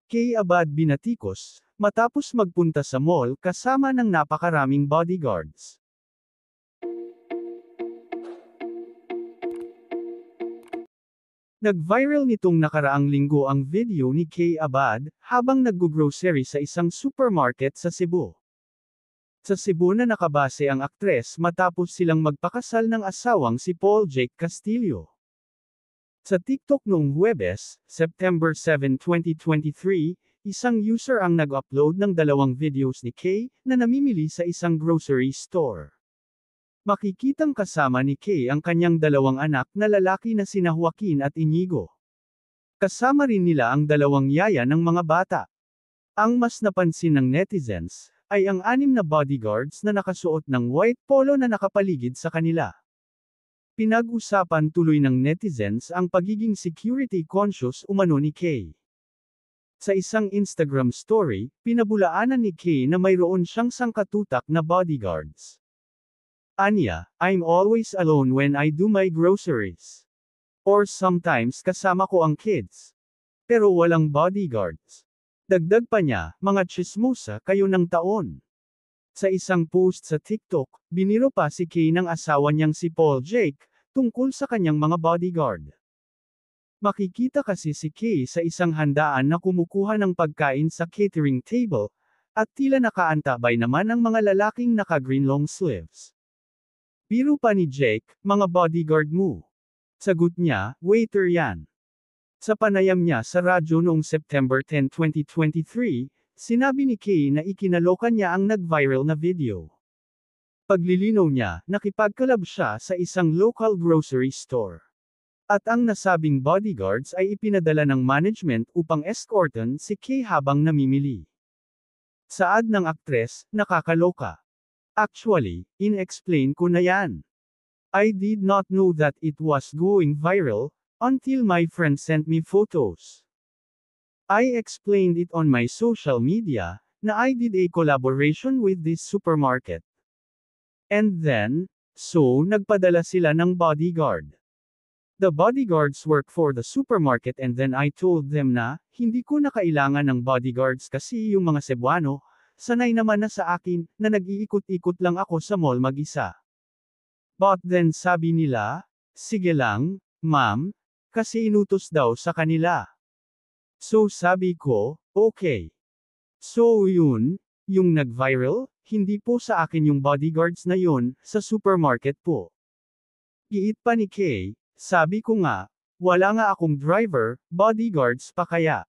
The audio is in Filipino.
Kay Abad binatikos, matapos magpunta sa mall kasama ng napakaraming bodyguards. Nag-viral nitong nakaraang linggo ang video ni Kay Abad, habang nag-grocery sa isang supermarket sa Cebu. Sa Cebu na nakabase ang aktres matapos silang magpakasal ng asawang si Paul Jake Castillo. Sa TikTok noong Huwebes, September 7, 2023, isang user ang nag-upload ng dalawang videos ni Kay, na namimili sa isang grocery store. Makikitang kasama ni Kay ang kanyang dalawang anak na lalaki na sina Joaquin at Inigo. Kasama rin nila ang dalawang yaya ng mga bata. Ang mas napansin ng netizens, ay ang 6 na bodyguards na nakasuot ng white polo na nakapaligid sa kanila. Pinag-usapan tuloy ng netizens ang pagiging security conscious umano ni Kay. Sa isang Instagram story, pinabulaanan ni Kay na mayroon siyang sangkatutak na bodyguards. Anya, I'm always alone when I do my groceries. Or sometimes kasama ko ang kids. Pero walang bodyguards. Dagdag pa niya, mga tsismosa kayo ng taon. Sa isang post sa TikTok, biniro pa si Kay ng asawa niyang si Paul Jake, tungkol sa kanyang mga bodyguard. Makikita kasi si Kay sa isang handaan na kumukuha ng pagkain sa catering table, at tila nakaantabay naman ang mga lalaking naka-green long sleeves. Biro pa ni Jake, mga bodyguard mo. Sagot niya, waiter yan. Sa panayam niya sa radyo noong September 10, 2023, sinabi ni Kay na ikinaloka niya ang nag-viral na video. Paglilinaw niya, nakipagkalab siya sa isang local grocery store. At ang nasabing bodyguards ay ipinadala ng management upang escortan si Kay habang namimili. Saad ng aktres, nakakaloka. Actually, in-explain ko na yan. I did not know that it was going viral, until my friend sent me photos. I explained it on my social media, na I did a collaboration with this supermarket. And then, so nagpadala sila ng bodyguard. The bodyguards work for the supermarket and then I told them na, hindi ko na kailangan ng bodyguards kasi yung mga Cebuano, sanay naman na sa akin, na nag-iikot-ikot lang ako sa mall mag-isa. But then sabi nila, sige lang, ma'am, kasi inutos daw sa kanila. So sabi ko, okay. So yun, yung nag-viral, hindi po sa akin yung bodyguards na yun, sa supermarket po. Giit pa ni Kay, sabi ko nga, wala nga akong driver, bodyguards pa kaya.